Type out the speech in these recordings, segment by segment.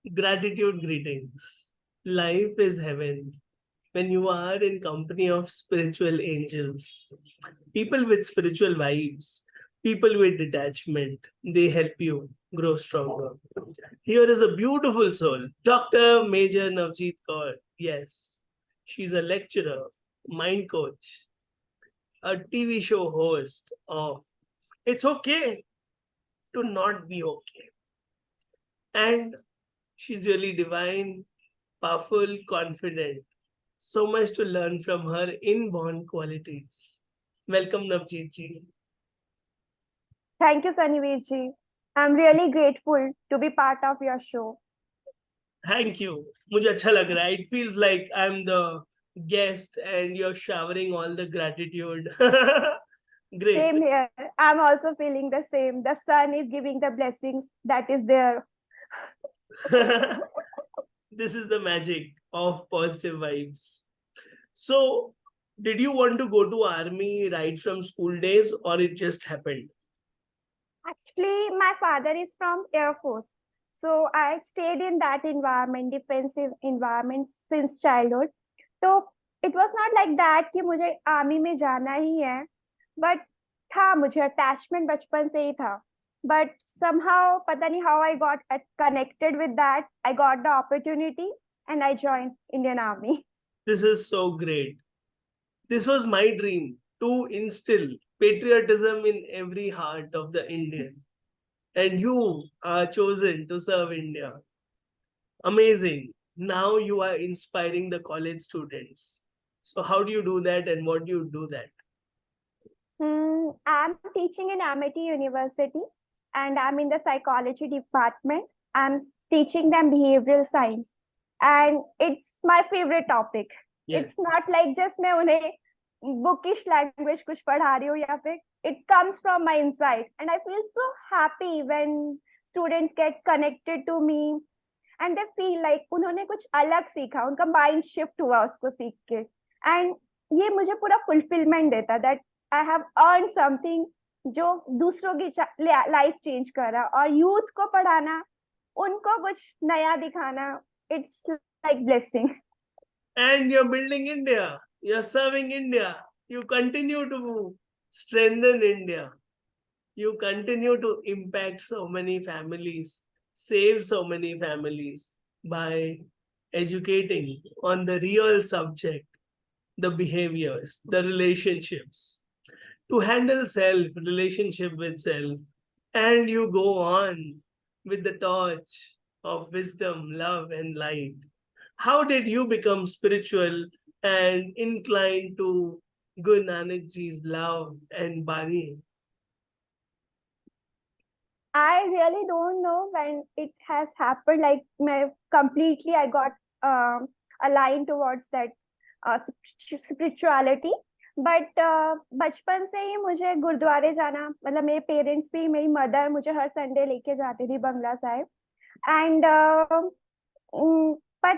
Gratitude greetings. Life is heaven when you are in company of spiritual angels, people with spiritual vibes, people with detachment. They help you grow stronger. Here is a beautiful soul, Dr. Major Navjeet Kaur. Yes, she's a lecturer, mind coach, a TV show host of It's Okay to Not Be Okay. And she's really divine, powerful, confident. So much to learn from her inborn qualities. Welcome, Navjeet ji. Thank you, Sunnyveer ji. I'm really grateful to be part of your show. Thank you. मुझे अच्छा लग रहा है. It feels like I'm the guest and you're showering all the gratitude. Great. Same here. I'm also feeling the same. The sun is giving the blessings that is there. This is the magic of positive vibes. So, did you want to go to army right from school days or it just happened? Actually, my father is from Air Force. So I stayed in that environment, defensive environment since childhood. So it was not like that कि मुझे army में जाना ही है. But था मुझे attachment बचपन से ही था. But somehow पता नहीं how I got connected with that. I got the opportunity and I joined Indian Army. This is so great. This was my dream to instill patriotism in every heart of the Indian. And you are chosen to serve India. Amazing. Now you are inspiring the college students. So, how do you do that and what do you do that? I'm teaching in Amity University and I'm in the psychology department. I'm teaching them behavioral science and it's my favorite topic. Yes. It's not like just मैं उन्हें bookish language कुछ पढ़ा रही हूँ या फिर it comes from my inside and I feel so happy when students get connected to me and they feel like उन्होंने कुछ अलग सीखा, उनका mind shift हुआ उसको सीख के and ये मुझे पूरा fulfillment देता that I have earned something जो दूसरों की लाइफ चेंज कर रहा और यूथ को पढ़ाना उनको कुछ नया दिखाना it's like blessing. And you're building India. You're serving India. You continue to strengthen India. You continue to impact so many families, save so many families by educating on the real subject, the behaviors, the relationships, to handle self, relationship with self. And you go on with the torch of wisdom, love, and light. How did you become spiritual and inclined to Guru Nanak Ji's love and Bani? I really don't know when it has happened. Like completely, I got aligned towards that spirituality. But बचपन से ही मुझे गुरुद्वारे जाना मतलब मेरे parents भी मेरी mother मुझे हर संडे लेके जाती थी बंगला साहिब एंड पर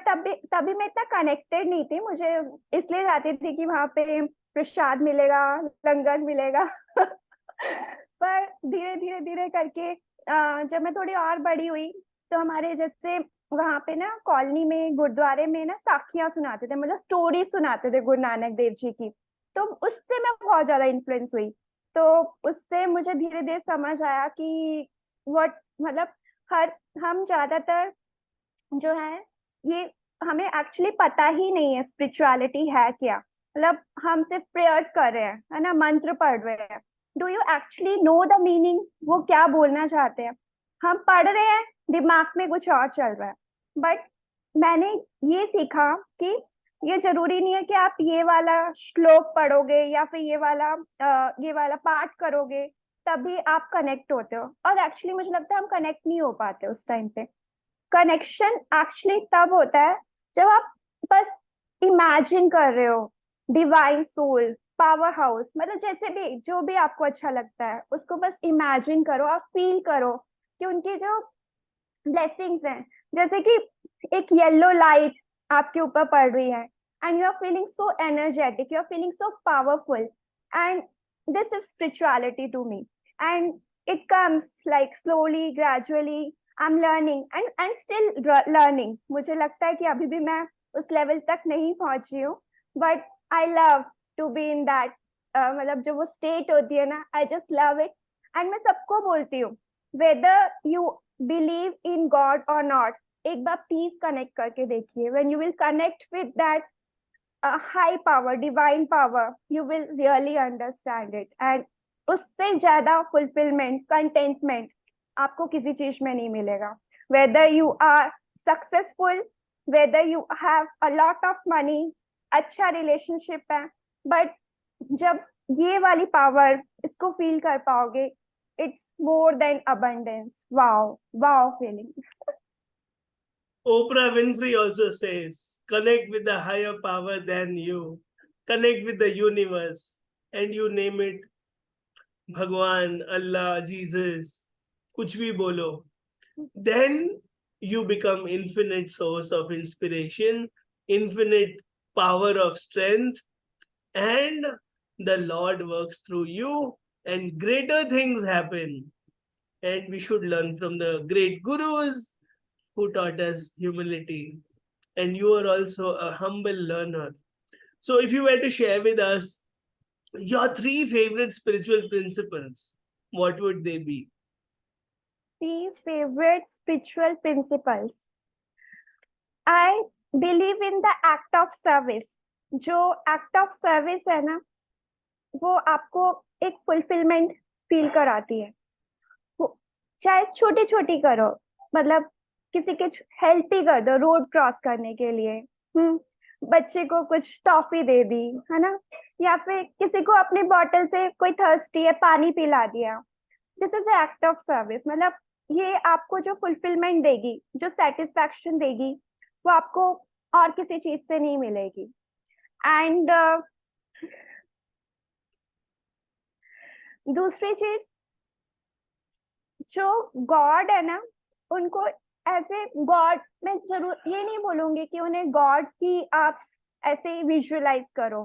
तभी मैं इतना कनेक्टेड नहीं थी मुझे इसलिए जाती थी कि वहां पे प्रसाद मिलेगा लंगर मिलेगा पर धीरे धीरे धीरे करके जब मैं थोड़ी और बड़ी हुई तो हमारे जैसे वहां पे ना कॉलोनी में गुरुद्वारे में ना साखियां सुनाते थे मतलब स्टोरी सुनाते थे गुरु नानक देव जी की तो उससे मैं बहुत ज्यादा इन्फ्लुएंस हुई तो उससे मुझे धीरे धीरे समझ आया कि व्हाट मतलब हर हम ज्यादातर जो है ये हमें एक्चुअली पता ही नहीं है स्पिरिचुअलिटी है क्या मतलब हम सिर्फ प्रेयर्स कर रहे हैं है ना मंत्र पढ़ रहे हैं do you actually know the meaning वो क्या बोलना चाहते हैं हम पढ़ रहे हैं दिमाग में कुछ और चल रहा है बट मैंने ये सीखा कि ये जरूरी नहीं है कि आप ये वाला श्लोक पढ़ोगे या फिर ये वाला पाठ करोगे तभी आप कनेक्ट होते हो और एक्चुअली मुझे लगता है हम कनेक्ट नहीं हो पाते उस टाइम पे कनेक्शन एक्चुअली तब होता है जब आप बस इमेजिन कर रहे हो डिवाइन सोल पावर हाउस मतलब जैसे भी जो भी आपको अच्छा लगता है उसको बस इमेजिन करो और फील करो कि उनकी जो ब्लेसिंग्स हैं जैसे कि एक येलो लाइट आपके ऊपर पड़ रही है and you are feeling so energetic you are feeling so powerful and this is spirituality to me and it comes like slowly gradually I am learning and still learning. मुझे लगता है कि अभी भी मैं उस लेवल तक नहीं पहुंची हूँ, but I love to be in that. मतलब जो वो स्टेट होती है ना, I just love it. And मैं सबको बोलती हूँ, whether you believe in God और नॉट, एक बार प्लीज कनेक्ट करके देखिए. When you will connect with that high power, divine power, you will really understand it. And उससे ज्यादा फुलफिलमेंट, कंटेंटमेंट आपको किसी चीज में नहीं मिलेगा. Whether you are successful, whether you have a lot of money, अच्छा रिलेशनशिप है, बट जब ये वाली पावर इसको फील कर पाओगे, it's more than abundance. Wow wow feeling. Oprah Winfrey also says, connect with the higher power than you, connect with the universe, and you name it, Bhagwan, Allah, Jesus, kuch bhi bolo. Then you become infinite source of inspiration, infinite power of strength, and the Lord works through you, and greater things happen. And we should learn from the great gurus who taught us humility. And you are also a humble learner. So, if you were to share with us your three favorite spiritual principles, what would they be? 3 favorite spiritual principles. I believe in the act of service. जो act of service है ना, वो आपको एक fulfillment feel कराती है. चाहे छोटी छोटी करो, मतलब किसी के हेल्प ही कर दो रोड क्रॉस करने के लिए, बच्चे को कुछ टॉफी दे दी, है ना, या फिर किसी को अपनी बॉटल से, कोई थर्स्टी है, पानी पिला दिया. This is act of service. मतलब ये आपको जो फुलफिलमेंट देगी, जो सेटिस्फैक्शन देगी, वो आपको और किसी चीज से नहीं मिलेगी. एंड दूसरी चीज, जो गॉड है ना, उनको एज ए गॉड, मैं जरूर ये नहीं बोलूंगी कि उन्हें गॉड की आप ऐसे विजुअलाइज करो.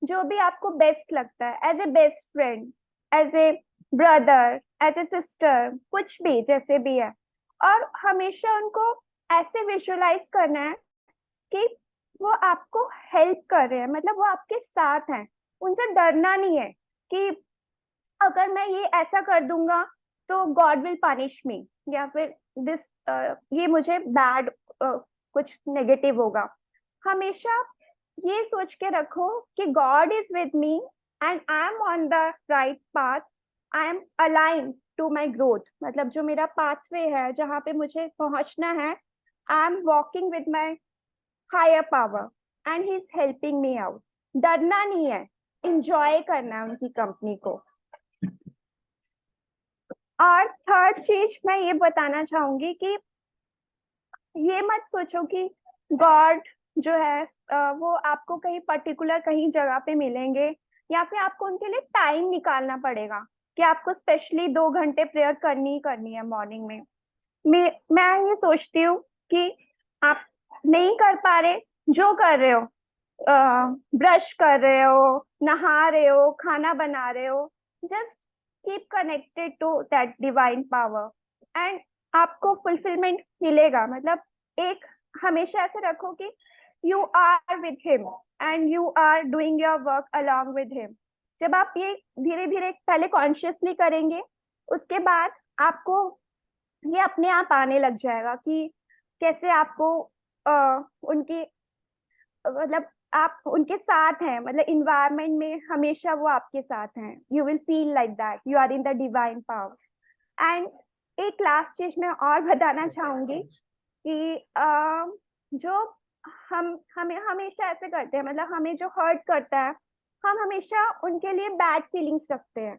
जो भी आपको बेस्ट लगता है, as a best friend, as a brother, as a sister, कुछ भी जैसे भी है, और हमेशा उनको ऐसे विजुअलाइज करना है कि वो आपको हेल्प कर रहे हैं, मतलब वो आपके साथ हैं. उनसे डरना नहीं है कि अगर मैं ये ऐसा कर दूंगा तो गॉड विल पनिश मी, या फिर दिस ये मुझे बैड कुछ नेगेटिव होगा. हमेशा ये सोच के रखो कि God is with me and I am on the right path, I am align to my growth. मतलब जो मेरा पाथवे है, जहाँ पे मुझे पहुंचना है, I am walking with my higher power and he is helping me out. डरना नहीं है, इंजॉय करना है उनकी कंपनी को. और थर्ड चीज मैं ये बताना चाहूंगी कि ये मत सोचो कि गॉड जो है वो आपको कहीं पर्टिकुलर कहीं जगह पे मिलेंगे, या फिर आपको उनके लिए टाइम निकालना पड़ेगा कि आपको स्पेशली 2 घंटे प्रेयर करनी ही करनी है मॉर्निंग में. मैं ये सोचती हूँ कि आप नहीं कर पा रहे, जो कर रहे हो, ब्रश कर रहे हो, नहा रहे हो, खाना बना रहे हो, just keep connected to that divine power and आपको फुलफिलमेंट मिलेगा. मतलब एक हमेशा ऐसे रखो कि you are with him and you are doing your work along with him. जब आप ये धीरे धीरे पहले कॉन्शियसली करेंगे, उसके बाद आपको ये अपने आप आने लग जाएगा कि कैसे आपको उनकी, मतलब आप उनके साथ हैं, मतलब इन्वायरमेंट में हमेशा वो आपके साथ हैं. You will feel like that you are in the divine power. And एक लास्ट चीज मैं और बताना चाहूंगी कि जो हम हमें हमेशा ऐसे करते हैं, मतलब हमें जो हर्ट करता है, हम हमेशा उनके लिए बैड फीलिंग्स रखते हैं.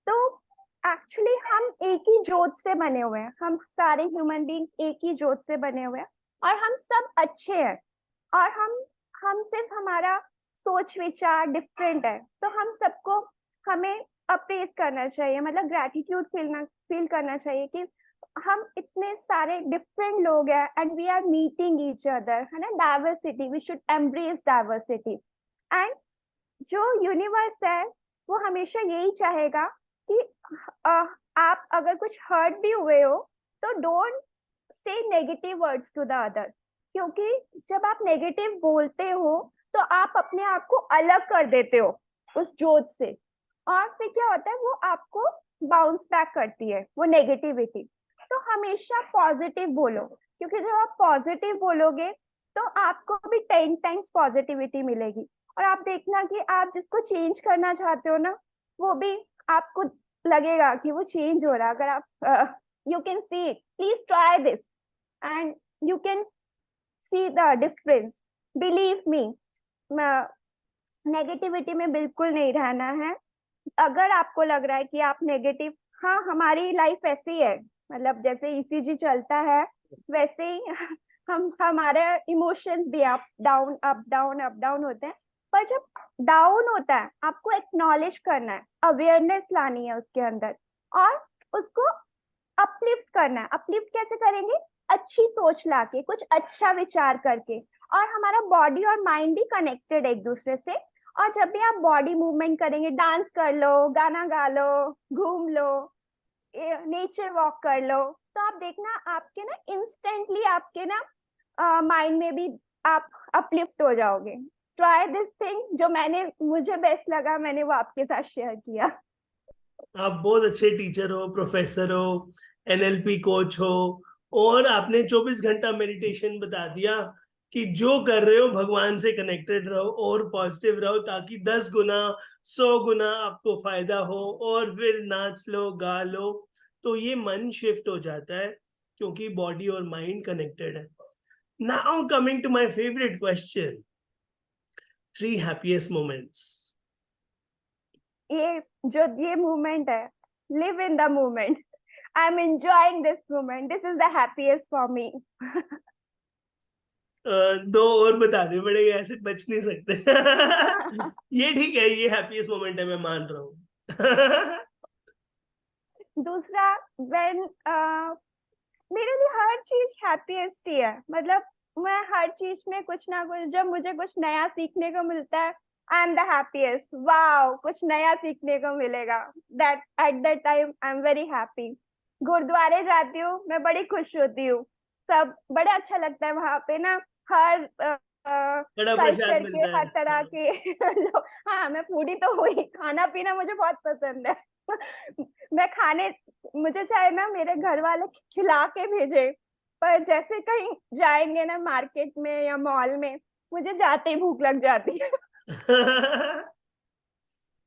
तो एक्चुअली हम एक ही जोत से बने हुए हैं, हम सारे ह्यूमन बींग एक ही जोत से बने हुए हैं, और हम सब अच्छे हैं, और हम सिर्फ हमारा सोच विचार डिफरेंट है. तो हम सबको हमें अप्रेज करना चाहिए, मतलब ग्रैटिट्यूड फील करना चाहिए कि हम इतने सारे डिफरेंट लोग हैं and we are meeting each other, है ना. Diversity, we should embrace diversity. And जो यूनिवर्स है वो हमेशा यही चाहेगा कि आप अगर कुछ हर्ट भी हुए हो तो don't say negative words to the other, क्योंकि जब आप नेगेटिव बोलते हो तो आप अपने आप को अलग कर देते हो उस जोत से, और फिर क्या होता है, वो आपको बाउंस बैक करती है वो नेगेटिविटी। तो हमेशा पॉजिटिव बोलो, क्योंकि जब आप पॉजिटिव बोलोगे तो आपको भी 10 टाइम्स पॉजिटिविटी मिलेगी, और आप देखना कि आप जिसको चेंज करना चाहते हो ना, वो भी आपको लगेगा कि वो चेंज हो रहा है। अगर आप you can see it, please try this and you can see the difference. Believe me, negativity में बिल्कुल नहीं रहना है। अगर आपको लग रहा है कि आप नेगेटिव, हाँ हमारी लाइफ ऐसी है, मतलब जैसे ईसीजी चलता है वैसे ही हम हमारे इमोशंस भी up down up down up down होते हैं। पर जब डाउन होता है आपको एक्नॉलेज करना है, अवेयरनेस लानी है उसके अंदर, और उसको अपलिफ्ट करना है। अपलिफ्ट कैसे करेंगे? अच्छी सोच लाके, कुछ अच्छा विचार करके, और हमारा बॉडी और माइंड भी कनेक्टेड है एक दूसरे से। और जब भी आप बॉडी मूवमेंट करेंगे, डांस कर लो, गाना गा लो, घूम लो, नेचर वॉक कर लो, तो आप देखना आपके ना इंस्टेंटली आपके ना माइंड में भी आप अपलिफ्ट हो जाओगे। ट्राई दिस थिंग, जो मुझे बेस्ट लगा मैंने वो आपके साथ शेयर किया। आप बहुत अच्छे टीचर हो, प्रोफेसर हो, एनएलपी कोच हो, और आपने 24 घंटा मेडिटेशन बता दिया कि जो कर रहे हो भगवान से कनेक्टेड रहो और पॉजिटिव रहो, ताकि 10 गुना 100 गुना आपको फायदा हो, और फिर नाच लो गा लो, तो ये मन शिफ्ट हो जाता है क्योंकि बॉडी और माइंड कनेक्टेड है। Now coming to my favourite question, 3 happiest moments. ये मूवमेंट है, live in the movement, I am enjoying this movement, this is the happiest for me. दो और बताने पड़ेंगे, ऐसे बच नहीं सकते। ये ठीक है, ये हैप्पीएस्ट मोमेंट है, मैं मान रहा हूँ। दूसरा, व्हेन मेरे लिए हर चीज हैप्पीएस्ट ही है, मतलब मैं हर चीज में कुछ ना कुछ, जब मुझे कुछ नया सीखने को मिलता है, I am the happiest. Wow, कुछ नया सीखने को मिलेगा, that at that time I am very happy. गुरुद्वारे जाती हूँ, मैं बड़ी खुश होती हूँ, सब बड़े अच्छा लगता है वहां पे ना, हर बड़ा प्रसाद कल्चर के, मिलता हर है। तरह के लोग। हाँ, मैं फूडी तो हुई, खाना पीना मुझे बहुत पसंद है। मैं खाने, मुझे चाहे ना मेरे घर वाले खिला के भेजे, पर जैसे कहीं जाएंगे ना मार्केट में या मॉल में, मुझे जाते ही भूख लग जाती है।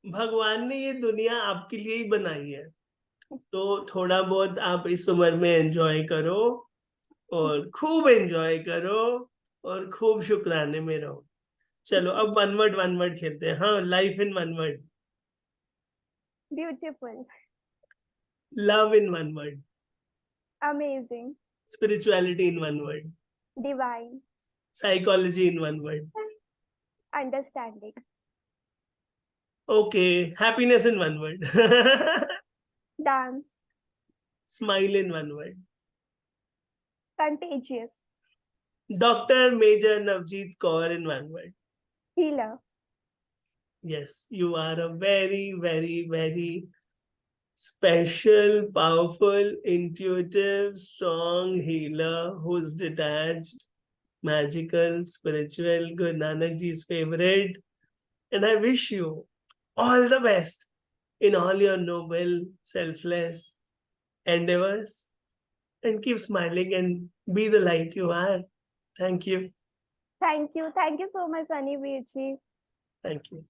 भगवान ने ये दुनिया आपके लिए ही बनाई है, तो थोड़ा बहुत आप इस उम्र में एंजॉय करो, और खूब एंजॉय करो, और खूब शुक्राने में रहो। चलो अब वन वर्ड खेलते हैं। हाँ, life in one word. Beautiful, love in one word. Amazing, spirituality in one word. Divine, psychology in one word. Understanding, okay, happiness in one word. Dance, smile in one word. Contagious, doctor major Navjeet Kaur in one word. Healer, Yes, you are a very, very, very special, powerful, intuitive, strong healer who's detached, magical, spiritual, Guru Nanak Ji's favorite. And I wish you all the best in all your noble, selfless endeavors. And keep smiling and be the light you are. Thank you. Thank you so much Sunny Veer ji. Thank you.